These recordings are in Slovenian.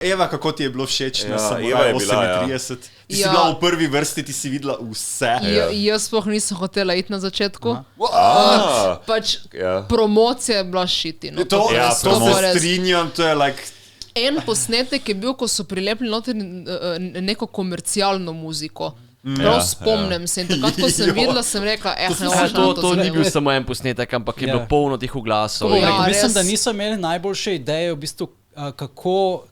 Eva, kako ti je bilo všeč na Eva je bila, 38? Ti si bila v prvi vrsti, ti si videla vse. Jaz sploh nisem hotela iti na začetku. Pač promocija je bila šiti. No. To se strinjam, to je like... En posnetek je bil, ko so prilepili noter neko komercialno muziko. Prav spomnim se in takrat, ko sem videla, sem rekla, to ni bil samo en posnetek, ampak je bilo polno tih oglasov. Mislim, da niso imeli najboljše ideje v bistvu,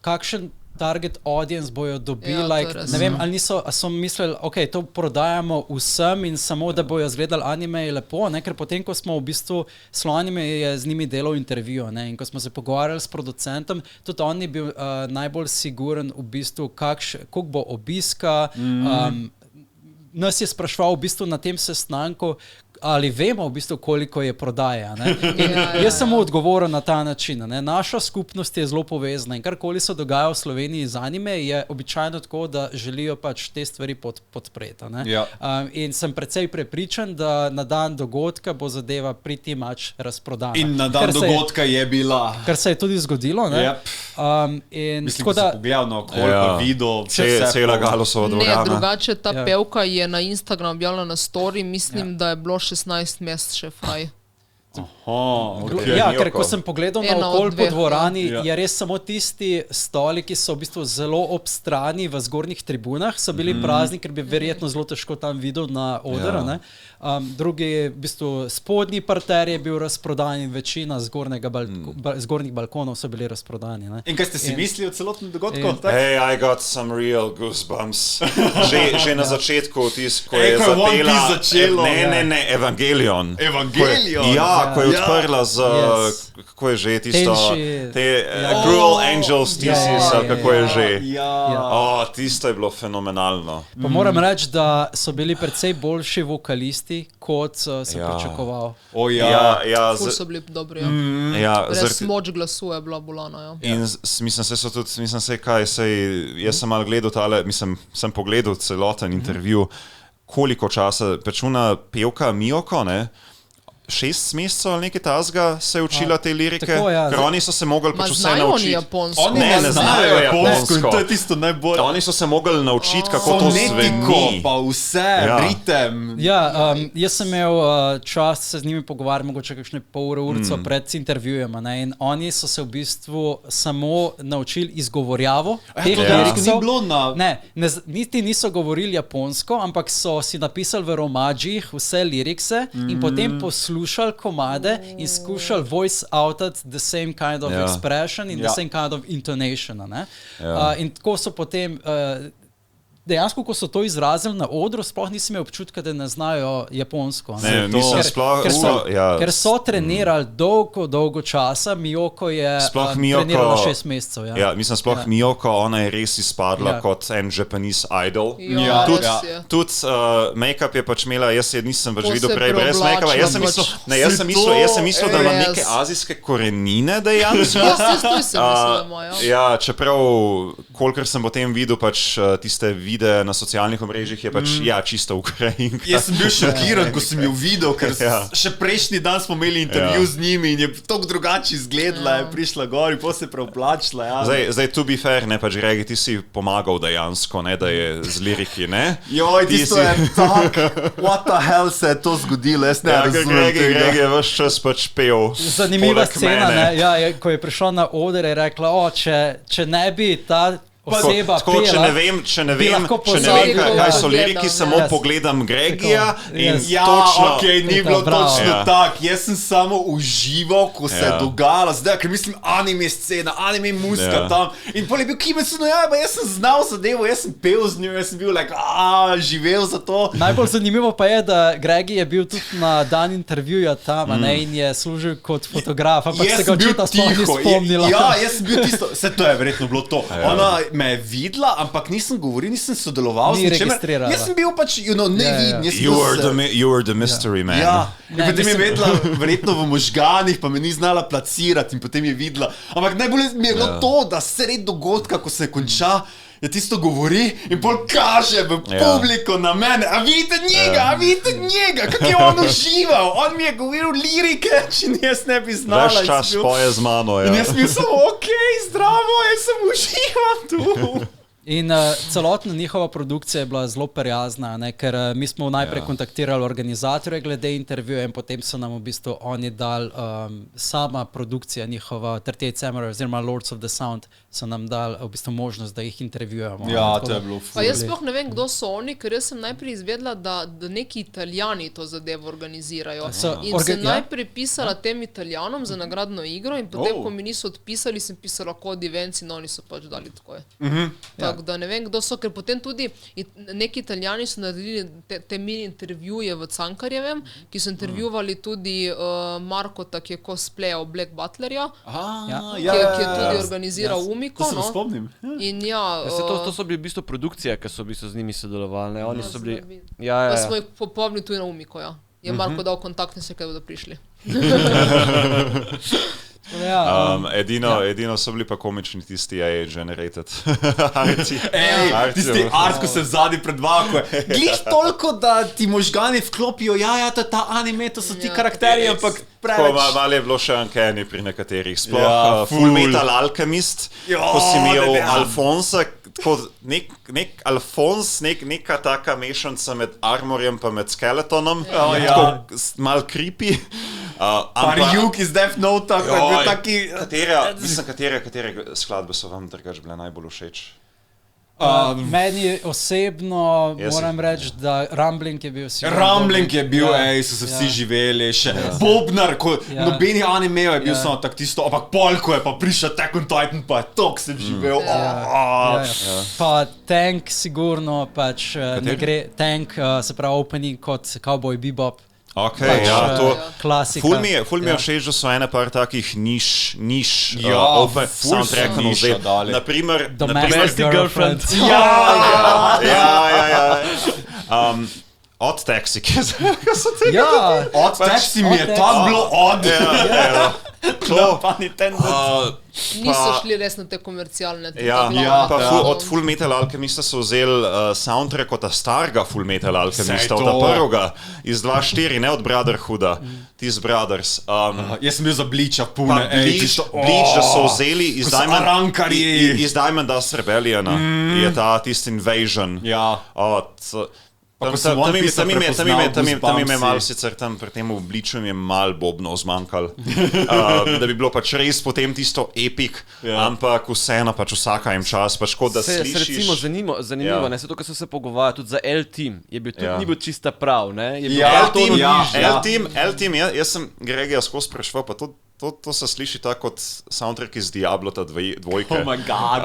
kakšen target audience bojo dobili, ne vem, ali so mislili, ok, to prodajamo vsem in samo, da bojo zgledali anime je lepo, ne, ker potem, ko smo v bistvu, Slonime je z njimi delal intervju, ne, in ko smo se pogovarjali s producentom, tudi on je bil najbolj siguren v bistvu, koliko bo obiska, nas je spraševal v bistvu na tem sestanku, ali vemo v bistvu, koliko je prodaja. Ne? Jaz sem mu odgovoril na ta način. Ne? Naša skupnost je zelo povezana in karkoli se dogaja v Sloveniji z anime, je običajno tako, da želijo pač te stvari podpreti. In sem precej prepričan, da na dan dogodka bo zadeva pretty much razprodana. In na dan dogodka je bila. Kar se je tudi zgodilo. Ne? Mislim, da si pogledal na okolje, videl, cela Galosova dvorana. Ne, drugače ta pevka je na Instagram objavila na story, mislim, da je bilo 16 mest še fraj. Ker ko sem pogledal na okolj po dvorani, je res samo tisti stoli, ki so v bistvu zelo ob strani v zgornjih tribunah, so bili prazni, ker bi verjetno zelo težko tam videl na oder. Drugi, v bistvu spodnji parter je bil razprodan in večina zgornjih balkonov so bili razprodani. In kaj ste si mislili o celotnem dogodku? Hey, I got some real goosebumps. Že na začetku, ko je zapela... Ne, Evangelion. Ko je odprla z, kako je že tisto, Cruel Angels Thesis, kako je že. Tisto je bilo fenomenalno. Pa moram reči, da so bili precej boljši vokalisti, kot sem pričakoval. Ful so bili dobri. Res moč glasu je bila bolana. In mislim se, jaz sem malo gledal tale, sem pogledal celoten intervju, koliko časa, pečuna pevka Miyoko, ne, 6 mesecev ali nekaj tazga se je učila te lirike, ker oni so se mogli pač vse naučiti. Znajo oni japonsko? Ne znajo japonsko. To je tisto najbolj... Oni so se mogli naučiti, kako to zveni. Pa vse, ritem. Jaz sem imel čast se z njimi pogovarjati, mogoče kakšne pol urico pred intervjujem, in oni so se v bistvu samo naučili izgovorjavo teh lirikov. Niti niso govorili japonsko, ampak so si napisali v romađih vse lirikse in potem poslušali komade in skušali voice outat the same kind of expression in the same kind of intonation. In tako so potem dejansko, ko so to izrazili na odru, sploh nisem imel občutka, da ne znajo japonsko. Ker so trenirali dolgo časa, Miyoko je trenirala 6 mesecev. Sploh Miyoko, ona je res izpadla kot en Japanese idol. Tudi make-up je pač imela, jaz nisem več videl prej brez make-upa. Jaz sem mislil, da ima neke azijske korenine dejansko. Čeprav, kolikor sem potem videl pač tiste na socialnih omrežjih je pač, čisto Ukrajinka. Jaz sem bil šokiran, ko sem jo videl, ker še prejšnji dan smo imeli intervju z njimi in je toliko drugače izgledala, je prišla gor in potem se preoblačila. Zdaj, to be fair, ne, pač Gregi, ti si pomagal dejansko, ne, da je z liriki, ne? Tisto je tak, what the hell se je to zgodilo, jaz ne razumem tega. Gregi je ves čas pač pel. Zanimiva scena, ne, ko je prišla na oder, je rekla, če ne bi ta oseba pela, če ne vem, kaj so liriki, samo pogledam Gregija in točno... Ni bilo točno tak. Jaz sem samo užival, ko se je dogajalo. Zdaj, ker mislim, anime scena, anime muzika tam. In pol je bil Kimetsu no Yaiba, jaz sem znal zadevo, jaz sem pel z njo, jaz sem bil živel za to. Najbolj zanimivo pa je, da Gregi je bil tudi na dan intervjuja tam, in je služil kot fotograf, ampak se ga očitno sploh ni spomnila. Jaz sem bil tisto, vse to je verjetno bilo to. Ona me je videla, ampak nisem govoril, nisem sodeloval z ničemer. Jaz sem bil pač, neviden. You were the mystery man. In potem je vedela, verjetno v možganih, pa me ni znala placirati in potem je videla. Ampak najbolj mi je bilo to, da sred dogodka, ko se konča, je tisto govori in pol kaže v publiko na mene, a vidite njega, kako je on užival, on mi je govoril lirike, če jaz ne bi znala. Veš čas poje z mano, In jaz mi samo, zdravo, jaz sem užival tu. In celotna njihova produkcija je bila zelo prijazna, ne? Ker mi smo najprej kontaktirali organizatorje glede intervjuja in potem so nam v bistvu oni dali sama produkcija njihova 38 Hammer oziroma Lords of the Sound so nam dali v bistvu možnost, da jih intervjujemo. Ja, to je bilo ful. Pa jaz sploh ne vem, kdo so oni, ker jaz sem najprej izvedela, da neki Italijani to zadevo organizirajo. In sem najprej pisala tem Italijanom za nagradno igro in potem, ko mi niso odpisali, sem pisala kod events in oni so pač dali tako. Tako da ne vem, kdo so, ker potem tudi neki Italijani so naredili te mini intervjuje v Cankarjevem, ki so intervjuvali tudi Markota, ki je cosplayal Black Butlerja, ki je tudi organiziral Umiko. To se spomnim. In to so bili v bistvu produkcije, ki so v bistvu z njimi sodelovali. Oni so bili... Pa smo jih popolnili tudi na Umiko, Je Marko dal kontaktne se, kaj bodo prišli. Edino so bili pa komični tisti AI-generated tisti art, ko se vzadi predvako. Glih toliko, da ti možgani vklopijo, to je ta anime, to so ti karakteri, ampak preveč. Malo je bilo še uncanny pri nekaterih. Sploh Full Metal Alchemist, ko si imel Alfonsa, nek Alfons, neka taka mešanca med armorjem pa med skeletonom, tako mal creepy. Ryuk iz Death Note, taki... Katere skladbe so vam drugače bile najbolj všeč? Meni osebno moram reči, da Rumbling je bil Rumbling je bil, so se vsi živeli, še Bobnar, ko nobeni animejo je bil samo tak tisto, ampak polko je pa prišel Attack on Titan, pa je tok sem živel. Pa Tank sigurno, pač ne gre, Tank se pravi opening kot Cowboy Bebop. Ok, to klasika. Ful mi je všeč, da so ene par takih niš soundtrackov vzeli. Naprimer, Domestic Girlfriend. Odd Taxi, kaj so te? Odd Taxi mi je tako bilo odd. Niso šli res na te komercialne. Od Full Metal Alchemista so vzeli soundtrack od starega Full Metal Alchemista, od prvega, iz 2004, ne od Brotherhooda, These Brothers. Jaz sem bil za Bleacha pune. Bleach, da so vzeli iz Diamond Dust Rebelliona, je ta tisti Invasion. Tam ime malo sicer tam pri tem Bleachu mi je malo Bobnov zmanjkal, da bi bilo pač res potem tisto epic, ampak vseeno pač vsaka jim čas, pač kot da slišiš. Recimo zanimivo, ne, se to, ko so se pogovarjali tudi za L-Team, je bil tudi ni bil čista prav, ne? L-Team, jaz sem Gregija skozi sprašval, pa to se sliši tako kot soundtrack iz Diablota dvojke. Oh my god.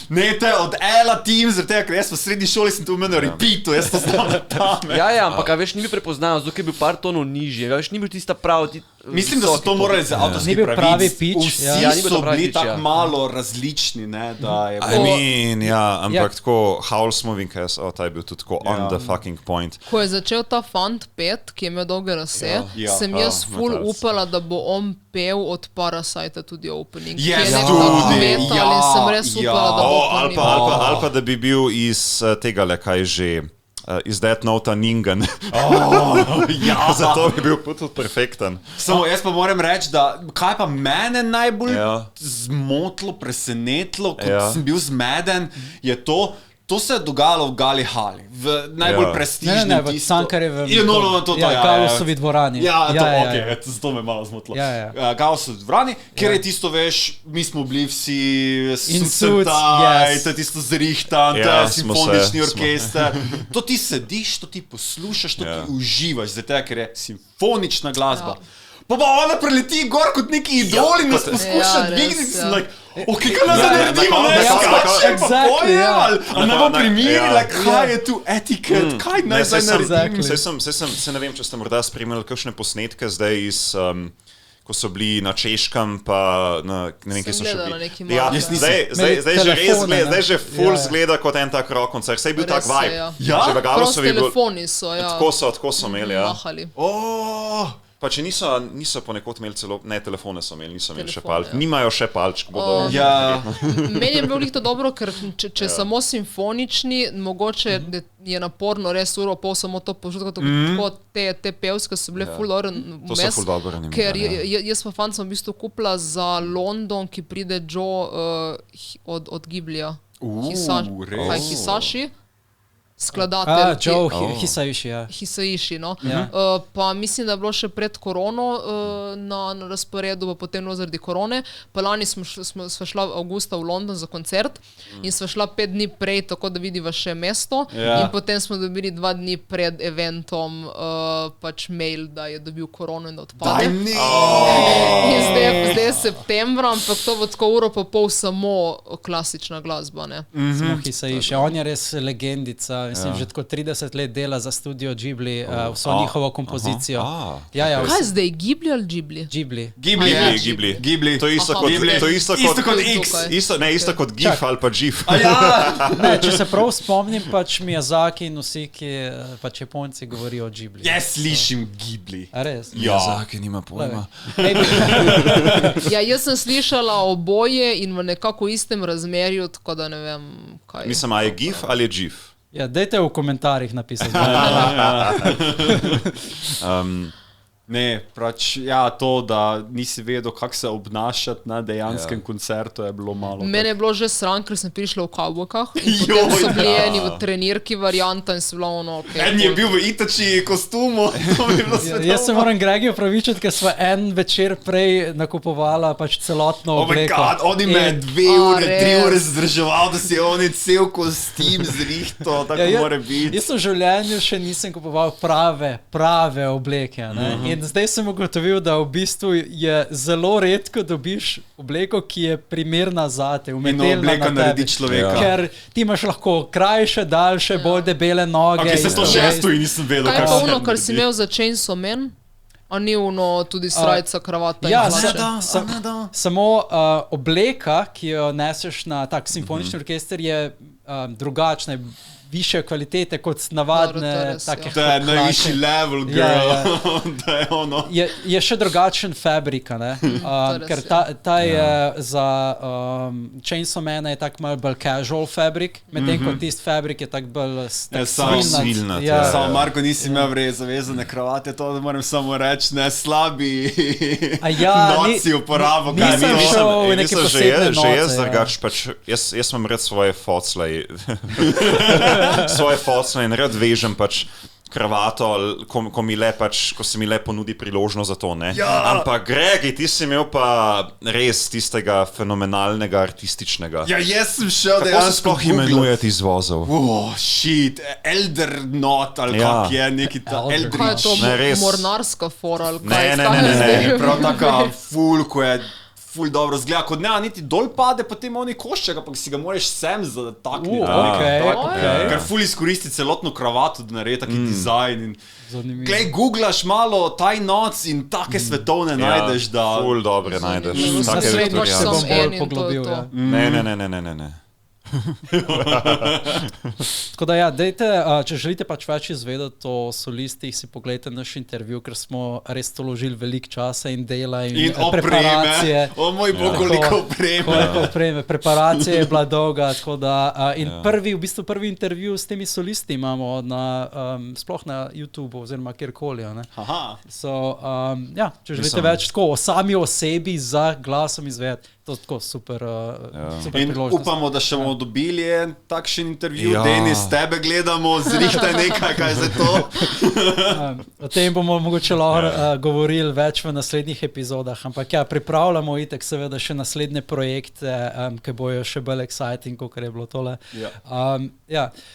Ne, to je od L-Team, zaradi tega, ker jaz v srednji šoli sem to umenil repeatu, jaz to znam tam. Ampak veš, ni bil prepoznaven, zato je bil par tonov nižji, veš, ni bil tista prav... Mislim, da so to morali za avtorski pravic. Pravi pitch. Vsi so bili tako malo različni, ne, da je bilo... ampak tako Howl's Moving Castle, ta je bil tudi tako on the fucking point. Ko je začel ta Fant pet, ki je imel dolge lase, sem jaz ful upala, da bo on pel od Parasite tudi opening. Yes, tudi. In sem res upala, da bo opening. Ali pa da bi bil iz tega le, kaj že... iz Death Nota Ningen. Zato bi bil tudi perfekten. Samo jaz pa moram reči, da kaj pa mene najbolj zmotilo, presenetilo, kot sem bil zmeden, je to se je dogajalo v Gali Hali, v najbolj prestižnem v Cankarjevem. Gausovi dvorani. Zato me malo zmotilo. Gausovi dvorani, kjer je tisto, veš, mi smo bili vsi sucetaj, to je tisto zrihtan, to je simfonični orkester. To ti sediš, to ti poslušaš, to ti uživaš, zato ker je simfonična glasba. Pa ona preleti gor kot neki idol in nas poskuša dvigniti, sem like, kaj nas naredimo, ne skačem, pa pojel, a ne bo primirila, kaj je tu etiket, kaj naj zdaj naredim. Se ne vem, če ste morda spremljali kakšne posnetke zdaj iz... ko so bili na Češkem, pa ne vem, kje so še bili. Zdaj že full zgleda kot en tak rock koncert, saj je bil tak vibe. Cross telefoni so, Tako so imeli, Pa če niso ponekod imeli celo, ne, telefone so imeli, niso imeli še palčk, nimajo še palčk. Meni je bilo to dobro, ker če samo simfonični, mogoče je naporno res uro pol samo to požutkati, tako te pevske so bile ful dobro vmes, ker jaz pa fant sem v bistvu kupila za London, ki pride Joe od Ghiblija. Hisashi. Skladatelj. Joe Hisaishi, ja. Hisaishi, no. Pa mislim, da je bilo še pred korono na razporedu, pa potem zaradi korone. Pa lani sva šla avgusta v London za koncert in sva šla 5 dni prej, tako da vidiva še mesto. In potem smo dobili 2 dni pred eventom pač mail, da je dobil korono in da odpade. In zdaj je septembra, ampak to bo tako uro pa pol samo klasična glasba, ne. Samo Hisaishi, on je res legendica. Mislim, že tako 30 let dela za studio Ghibli, vso njihovo kompozicijo. Kaj zdaj, Ghibli ali Ghibli? Ghibli. To je isto kot X. Isto kot GIF ali pa GIF. Ne, če se prav spomnim, pač Miyazaki in vsi, ki pač Japonci govorijo o Ghibli. Jaz slišim Ghibli. A res? Miyazaki nima pojma. Ja, jaz sem slišala oboje in v nekako istem razmerju, tako da ne vem, kaj. Mislim, a je GIF ali je GIF? Ja, dajte v komentarjih napisati. Ne, pač, to, da nisi vedel, kako se obnašati na dejanskem koncertu, je bilo malo. Mene je bilo že sram, ker sem prišla v kavbojkah in potem so bili eni v trenirki varianta in se bilo ono, En je bil v Itači kostumu, to bi bilo svetovno. Jaz se moram Gregi opravičiti, ker sva en večer prej nakupovala pač celotno obleko. Oh my god, on me 2 ure, 3 ure zdrževal, da si on cel kostim zrihto, tako mora biti. Jaz v življenju še nisem kupoval prave obleke, ne? In zdaj sem ugotovil, da v bistvu je zelo redko dobiš obleko, ki je primerna zate, umetelna obleka naredi človeka. Ker ti imaš lahko krajše, daljše, bolj debele noge. Ok, se to šesto in nisem vedel. Kaj je pa ono, kar si imel za Chainsaw Man? A ni ono tudi srajca, kravata in hlače? Samo obleka, ki jo neseš na tak simfonični orkester, je drugačna, više kvalitete kot navadne take To je najvišji level, girl. To je ono. Je še drugačen fabrika, ne? Ker ta je za Chainsaw Mana je tak malo bolj casual fabrik, medtem ko tist fabrik je tak bolj svilnat. Samo Marko, nisi imel zavezane kravate, to da moram samo reči, ne slabi noci uporabo. Nisem šel v neke posebne noce. Že jaz drugač, pač jaz imam red svoje foclej. Svoje focne in rad vežem pač kravato, ko se mi le ponudi priložnost za to, ne. Ampak Gregi, ti si imel pa res tistega fenomenalnega artističnega. Ja, jaz sem šel dejansko. Kako se sploh imenujeti izvozov? Shit, Elder Not ali kak je neki ta Eldritch. Kaj je to, mornarska fora ali kaj? Ne, prav taka ful, ko je ful dobro zgleda, kot niti dol pade, potem oni košček, ampak si ga moraš sem zatakniti. Ker ful izkoristi celotno kravato, da naredi taki dizajn. Glej, googlaš malo taj noc in take svetovne najdeš, da... Ful dobre najdeš. Naslednjo se bom bolj poglobil. Ne. Tako da dejte, če želite pač več izvedeti o solistih, si pogledajte naš intervju, ker smo res to vložili veliko časa in dela in preparacije. O moj bog, koliko opreme. Preparacija je bila dolga, tako da in prvi intervju s temi solisti imamo sploh na YouTube oziroma kjerkoli. Če želite več tako o sami osebi za glasom izvedeti, to tako super priložnost. In upamo, da še bomo dobili en takšen intervju. Denis, tebe gledamo, zrihtaj nekaj, kaj je to. O tem bomo mogoče govorili več v naslednjih epizodah, ampak pripravljamo itek seveda še naslednje projekte, ki bojo še bolj exciting, kot je bilo tole.